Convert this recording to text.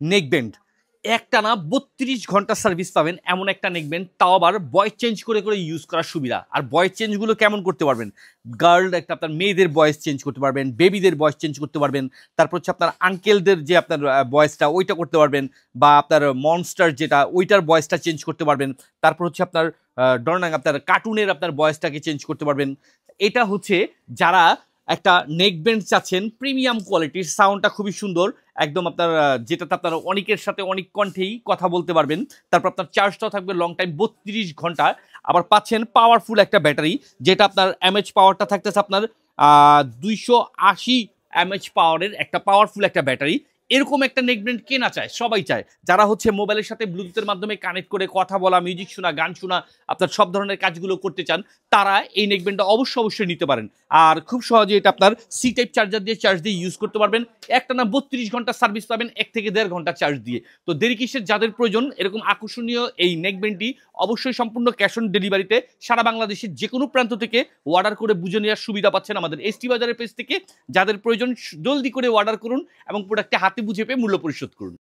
Neckband একটানা ৩২ ঘন্টা service পাবেন এমন একটা নেকব্যান্ড, তাও আবার ভয়েস চেঞ্জ করে করে ইউজ করার সুবিধা। আর ভয়েস চেঞ্জগুলো কেমন করতে পারবেন? গার্ল একটা আপনার মেয়েদের ভয়েস চেঞ্জ করতে পারবেন, বেবিদের ভয়েস চেঞ্জ করতে পারবেন, তারপর হচ্ছে আপনার আঙ্কেলদের যে আপনার ভয়েসটা ওইটা করতে পারবেন, বা আপনার মনস্টার যেটা ওইটার ভয়েসটা চেঞ্জ করতে পারবেন। তারপর হচ্ছে আপনার ধরেন আপনার কার্টুনের আপনার ভয়েসটাকে চেঞ্জ করতে পারবেন। এটা হচ্ছে যারা একটা নেকব্যান্ড চাচ্ছেন প্রিমিয়াম কোয়ালিটির, সাউন্ডটা খুবই সুন্দর একদম আপনার, যেটাতে আপনার অনেকের সাথে অনেক কণ্ঠেই কথা বলতে পারবেন। তারপর আপনার চার্জটাও থাকবে লং টাইম ৩২ ঘন্টা। আবার পাচ্ছেন পাওয়ারফুল একটা ব্যাটারি, যেটা আপনার এমএইচ পাওয়ারটা থাকতেছে আপনার ২৮০ এমএইচ পাওয়ারের একটা পাওয়ারফুল একটা ব্যাটারি। এরকম একটা নেকব্যান্ড কে না চায়? সবাই চায়। যারা হচ্ছে মোবাইলের সাথে ব্লুটুথের মাধ্যমে কানেক্ট করে কথা বলা, মিউজিক শোনা, গান শোনা, আপনার সব ধরনের কাজগুলো করতে চান, তারা এই নেকব্যান্ডটা অবশ্যই নিতে পারেন। আর খুব সহজে এটা আপনার সি টাইপ চার্জার দিয়ে চার্জ দিয়ে ইউজ করতে পারবেন। একটানা ৩২ ঘন্টা সার্ভিস পাবেন ১ থেকে ১.৫ ঘন্টা চার্জ দিয়ে। তো দেরি কিসের? যাদের প্রয়োজন এরকম আকর্ষণীয় এই নেকব্যান্ডটি, অবশ্যই সম্পূর্ণ ক্যাশ অন ডেলিভারিতে সারা বাংলাদেশের যে কোনো প্রান্ত থেকে অর্ডার করে বুঝে নেওয়ার সুবিধা পাচ্ছেন আমাদের এসটি বাজারের পেজ থেকে। যাদের প্রয়োজন জলদি করে অর্ডার করুন এবং প্রোডাক্টটি হাতে বুঝে পেয়ে মূল্য পরিশোধ করুন।